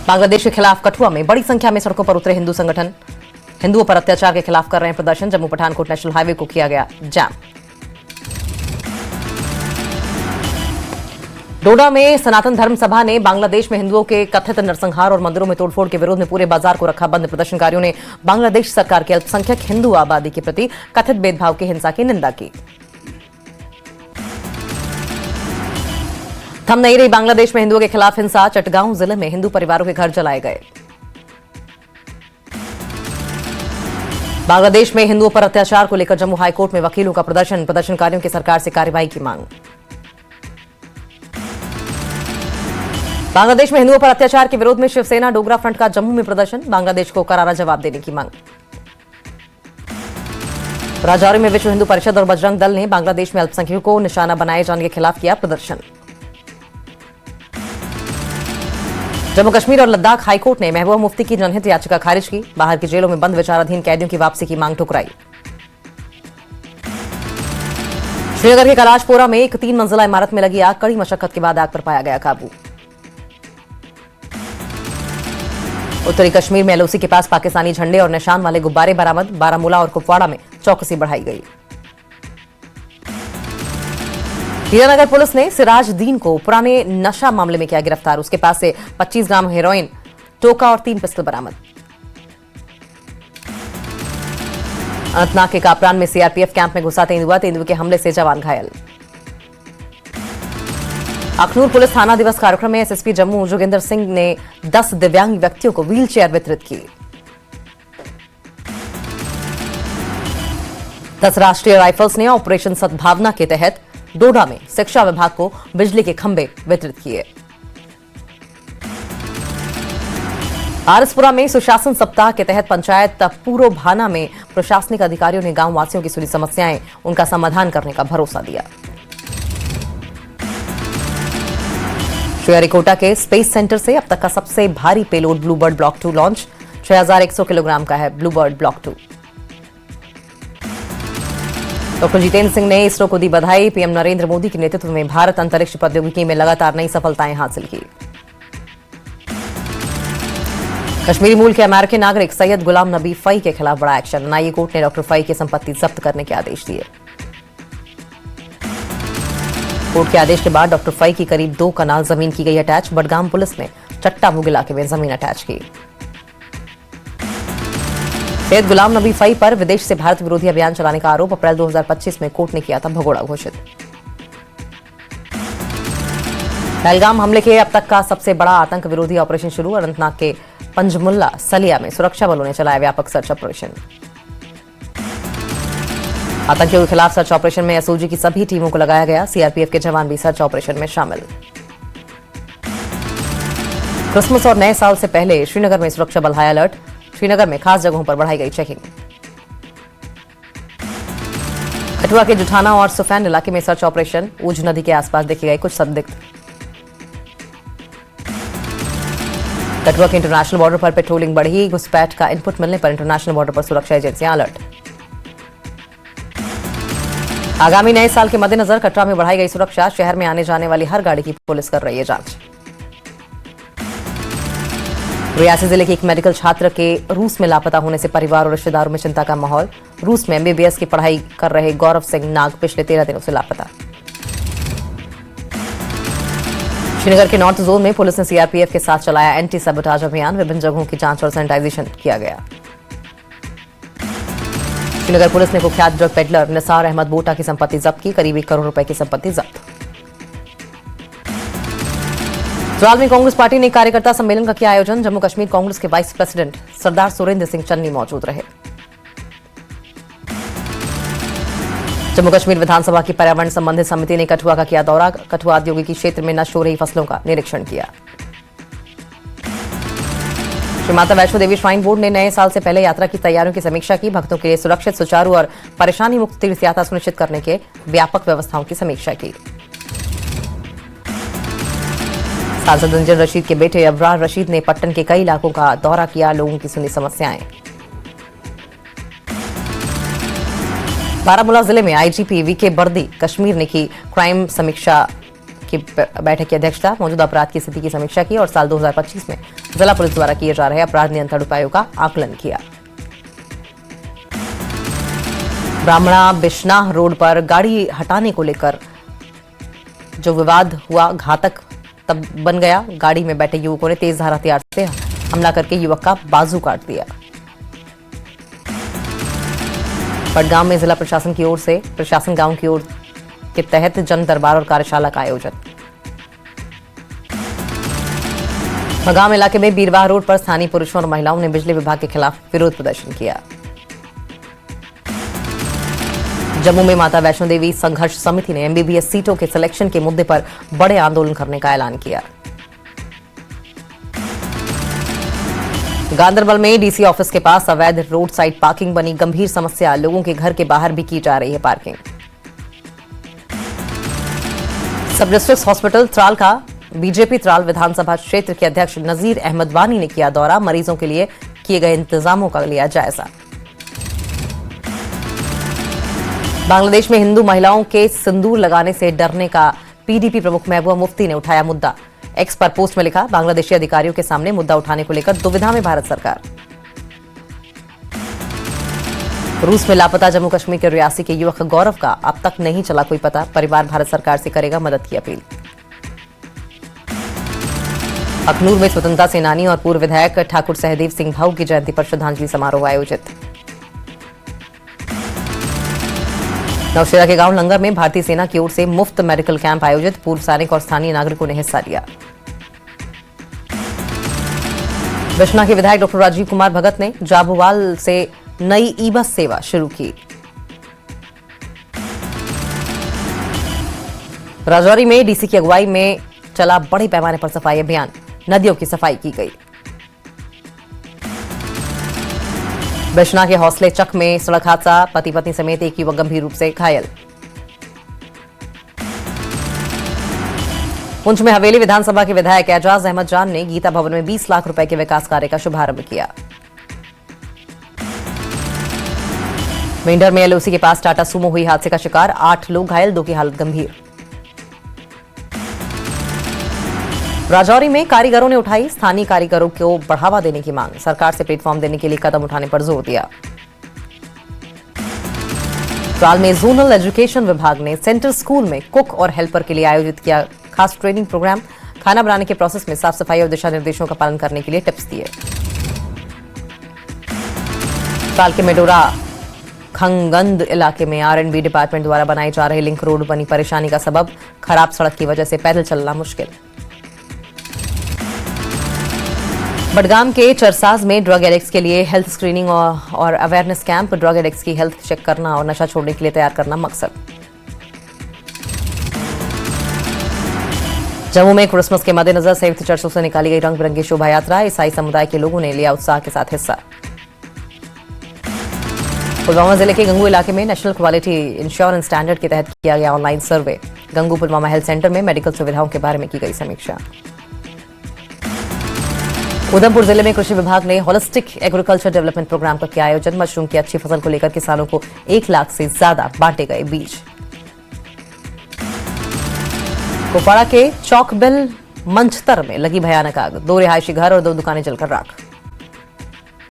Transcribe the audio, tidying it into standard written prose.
बांग्लादेश के खिलाफ कठुआ में बड़ी संख्या में सड़कों पर उतरे हिंदू संगठन। हिंदुओं पर अत्याचार के खिलाफ कर रहे हैं प्रदर्शन। जम्मू पठानकोट नेशनल हाईवे को किया गया जाम। डोडा में सनातन धर्म सभा ने बांग्लादेश में हिंदुओं के कथित नरसंहार और मंदिरों में तोड़फोड़ के विरोध में पूरे बाजार को रखा बंद। प्रदर्शनकारियों ने बांग्लादेश सरकार के अल्पसंख्यक हिंदू आबादी के प्रति कथित भेदभाव की हिंसा की निंदा की। थम नहीं रही बांग्लादेश में हिंदुओं के खिलाफ हिंसा। चटगांव जिले में हिंदू परिवारों के घर जलाए गए। बांग्लादेश में हिंदुओं पर अत्याचार को लेकर जम्मू हाईकोर्ट में वकीलों का प्रदर्शन। प्रदर्शनकारियों की सरकार से कार्रवाई की मांग। बांग्लादेश में हिंदुओं पर अत्याचार के विरोध में शिवसेना डोगरा फ्रंट का जम्मू में प्रदर्शन। बांग्लादेश को करारा जवाब देने की मांग। राजौरी में विश्व हिंदू परिषद और बजरंग दल ने बांग्लादेश में अल्पसंख्यकों को निशाना बनाए जाने के खिलाफ किया प्रदर्शन। जम्मू कश्मीर और लद्दाख हाईकोर्ट ने महबूबा मुफ्ती की जनहित याचिका खारिज की। बाहर की जेलों में बंद विचाराधीन कैदियों की वापसी की मांग ठुकराई। श्रीनगर के कैलाशपोरा में एक 3 मंजिला इमारत में लगी आग। कड़ी मशक्कत के बाद आग पर पाया गया काबू। उत्तरी कश्मीर में एलओसी के पास पाकिस्तानी झंडे और निशान वाले गुब्बारे बरामद। बारामूला और कुपवाड़ा में चौकसी बढ़ाई गई। हीरानगर पुलिस ने सिराजदीन को पुराने नशा मामले में किया गिरफ्तार। उसके पास से 25 ग्राम हेरोइन, टोका और 3 पिस्टल बरामद। अनंतनाग के कापरान में सीआरपीएफ कैंप में घुसा तेंदुआ के हमले से जवान घायल। अखनूर पुलिस थाना दिवस कार्यक्रम में एसएसपी जम्मू जोगिंदर सिंह ने 10 दिव्यांग व्यक्तियों को व्हील चेयर वितरित की। 10 राष्ट्रीय राइफल्स ने ऑपरेशन सद्भावना के तहत डोडा में शिक्षा विभाग को बिजली के खंभे वितरित किए। आरएसपुरा में सुशासन सप्ताह के तहत पंचायत पूर्व भाना में प्रशासनिक अधिकारियों ने गांव वासियों की सुनी समस्याएं, उनका समाधान करने का भरोसा दिया। श्रीहरिकोटा के स्पेस सेंटर से अब तक का सबसे भारी payload Bluebird block 2 launch. 6100 kilogram का है Bluebird block 2। Doctor Jitendra Singh ने इसरो को दी बधाई। पीएम नरेंद्र मोदी के नेतृत्व में भारत अंतरिक्ष प्रौद्योगिकी में लगातार नई सफलताएं हासिल की। कश्मीरी मूल के अमेरिकी नागरिक सैयद गुलाम नबी फई के खिलाफ बड़ा एक्शन। एनआईए कोर्ट ने डॉक्टर फई की संपत्ति जब्त करने के आदेश दिए। कोर्ट के आदेश के बाद डॉक्टर फई की करीब 2 कनाल जमीन की गई अटैच। बडगाम पुलिस ने चट्टा मुग इलाके में जमीन अटैच की। सैयद गुलाम नबी फई पर विदेश से भारत विरोधी अभियान चलाने का आरोप अप्रैल 2025 में कोर्ट ने किया था भगोड़ा घोषित। पहलगाम हमले के अब तक का सबसे बड़ा आतंक विरोधी ऑपरेशन शुरू। अनंतनाग के पंजमुल्ला सलिया में सुरक्षा बलों ने चलाया व्यापक सर्च ऑपरेशन। आतंकियों के खिलाफ सर्च ऑपरेशन में एसओजी की सभी टीमों को लगाया गया। सीआरपीएफ के जवान भी सर्च ऑपरेशन में शामिल। क्रिसमस और नए साल से पहले श्रीनगर में सुरक्षा बल हाई अलर्ट। श्रीनगर में खास जगहों पर बढ़ाई गई चेकिंग। कठुआ के जुठाना और सुफैन इलाके में सर्च ऑपरेशन। ऊझ नदी के आसपास देखे गए कुछ संदिग्ध। कठुआ के इंटरनेशनल बॉर्डर पर पेट्रोलिंग बढ़ी। घुसपैठ का इनपुट मिलने पर इंटरनेशनल बॉर्डर पर सुरक्षा एजेंसियां अलर्ट। आगामी नए साल के मद्देनजर कटरा में बढ़ाई गई सुरक्षा। शहर में आने जाने वाली हर गाड़ी की पुलिस कर रही है जांच। रियासी जिले के एक मेडिकल छात्र के रूस में लापता होने से परिवार और रिश्तेदारों में चिंता का माहौल। रूस में एमबीबीएस की पढ़ाई कर रहे गौरव सिंह नाग पिछले 13 दिनों से लापता। श्रीनगर के नॉर्थ जोन में पुलिस ने सीआरपीएफ के साथ चलाया एंटी सबोटाज अभियान। विभिन्न जगहों की जांच और सैनिटाइजेशन किया गया। श्रीनगर पुलिस ने कुख्यात ड्रग पेडलर निसार अहमद बोटा की संपत्ति जब्त की। करीब 1 करोड़ रुपए की संपत्ति जब्त। ससुराल में कांग्रेस पार्टी ने कार्यकर्ता सम्मेलन का किया आयोजन। जम्मू कश्मीर कांग्रेस के वाइस प्रेसिडेंट सरदार सुरेंद्र सिंह चन्नी मौजूद रहे। जम्मू कश्मीर विधानसभा की पर्यावरण संबंधित समिति ने कठुआ का किया दौरा। कठुआ औद्योगिकी क्षेत्र में नष्ट हो रही फसलों का निरीक्षण किया। श्री माता वैष्णो देवी श्राइन बोर्ड ने नए साल से पहले यात्रा की तैयारियों की समीक्षा की। भक्तों के लिए सुरक्षित, सुचारू और परेशानी मुक्त तीर्थ यात्रा सुनिश्चित करने के व्यापक व्यवस्थाओं की समीक्षा की। सांसद अंजन रशीद के बेटे अबरार रशीद ने पट्टन के कई इलाकों का दौरा किया। लोगों की सुनी समस्याएं। बारामूला जिले में आईजीपी वीके बर्दी कश्मीर ने की क्राइम समीक्षा की बैठक की अध्यक्षता, मौजूदा अपराध की स्थिति की समीक्षा की और साल 2025 में जिला पुलिस द्वारा किए जा रहे अपराध नियंत्रण उपायों का आकलन किया। ब्राह्मणा बिश्नाह रोड पर गाड़ी हटाने को लेकर जो विवाद हुआ घातक तब बन गया। गाड़ी में बैठे युवकों ने तेज धार हथियार से हमला करके युवक का बाजू काट दिया। बडगाम में जिला प्रशासन की ओर से प्रशासन गांव की ओर के तहत जन दरबार और कार्यशाला का आयोजन। बडगाम इलाके में बीरवाह रोड पर स्थानीय पुरुषों और महिलाओं ने बिजली विभाग के खिलाफ विरोध प्रदर्शन किया। जम्मू में माता वैष्णो देवी संघर्ष समिति ने एमबीबीएस सीटों के सिलेक्शन के मुद्दे पर बड़े आंदोलन करने का ऐलान किया। गांदरबल में डीसी ऑफिस के पास अवैध रोड साइड पार्किंग बनी गंभीर समस्या। लोगों के घर के बाहर भी की जा रही है पार्किंग। सब डिस्ट्रिक्ट हॉस्पिटल त्राल का बीजेपी त्राल विधानसभा क्षेत्र के अध्यक्ष नजीर अहमद वानी ने किया दौरा। मरीजों के लिए किए गए इंतजामों का लिया जायजा। बांग्लादेश में हिंदू महिलाओं के सिंदूर लगाने से डरने का पीडीपी प्रमुख महबूबा मुफ्ती ने उठाया मुद्दा। एक्स पर पोस्ट में लिखा, बांग्लादेशी अधिकारियों के सामने मुद्दा उठाने को लेकर दुविधा में भारत सरकार। रूस में लापता जम्मू कश्मीर के रियासी के युवक गौरव का अब तक नहीं चला कोई पता। परिवार भारत सरकार से करेगा मदद की अपील। अखनूर में स्वतंत्रता सेनानी और पूर्व विधायक ठाकुर सहदेव सिंह भाऊ की जयंती पर श्रद्धांजलि समारोह आयोजित। नौशेरा के गांव लंगर में भारतीय सेना की ओर से मुफ्त मेडिकल कैंप आयोजित। पूर्व सैनिक और स्थानीय नागरिकों ने हिस्सा लिया। बिश्नाह के विधायक डॉक्टर राजीव कुमार भगत ने जाबुवाल से नई ई बस सेवा शुरू की। राजौरी में डीसी की अगुवाई में चला बड़े पैमाने पर सफाई अभियान। नदियों की सफाई की गई। बिश्नाह के हौसले चक में सड़क हादसा, पति पत्नी समेत एक युवक गंभीर रूप से घायल। पुंछ में हवेली विधानसभा के विधायक एजाज अहमद जान ने गीता भवन में 20 लाख रुपए के विकास कार्य का शुभारंभ किया। मेंढर में एलओसी के पास टाटा सुमो हुई हादसे का शिकार, 8 लोग घायल, 2 की हालत गंभीर। राजौरी में कारीगरों ने उठाई स्थानीय कारीगरों को बढ़ावा देने की मांग। सरकार से प्लेटफॉर्म देने के लिए कदम उठाने पर जोर दिया। त्राल में जोनल एजुकेशन विभाग ने सेंट्रल स्कूल में कुक और हेल्पर के लिए आयोजित किया खास ट्रेनिंग प्रोग्राम। खाना बनाने के प्रोसेस में साफ सफाई और दिशा निर्देशों का पालन करने के लिए टिप्स दिए। त्राल के मेडोरा खंगंद इलाके में आरएंडबी डिपार्टमेंट द्वारा बनाई जा रही लिंक रोड बनी परेशानी का सबब। खराब सड़क की वजह से पैदल चलना मुश्किल। बडगाम के चरसाज में ड्रग एडिक्ट्स के लिए हेल्थ स्क्रीनिंग और अवेयरनेस कैंप। ड्रग एडिक्ट्स की हेल्थ चेक करना और नशा छोड़ने के लिए तैयार करना मकसद। जम्मू में क्रिसमस के मद्देनजर संयुक्त चर्चों से निकाली गई रंग बिरंगी शोभा यात्रा। ईसाई समुदाय के लोगों ने लिया उत्साह के साथ हिस्सा। पुलवामा जिले के गंगू इलाके में नेशनल क्वालिटी इंश्योरेंस स्टैंडर्ड के तहत किया गया online survey. Gangu Pulwama health centre में मेडिकल सुविधाओं के बारे में की गई समीक्षा। उधमपुर जिले में कृषि विभाग ने होलिस्टिक एग्रीकल्चर डेवलपमेंट प्रोग्राम का किया आयोजन। मशरूम की अच्छी फसल को लेकर किसानों को 1 लाख से ज्यादा बांटे गए बीज। कुपवाड़ा के चौकबिल मंचतर में लगी भयानक आग। 2 रिहायशी घर और 2 दुकानें जलकर राख।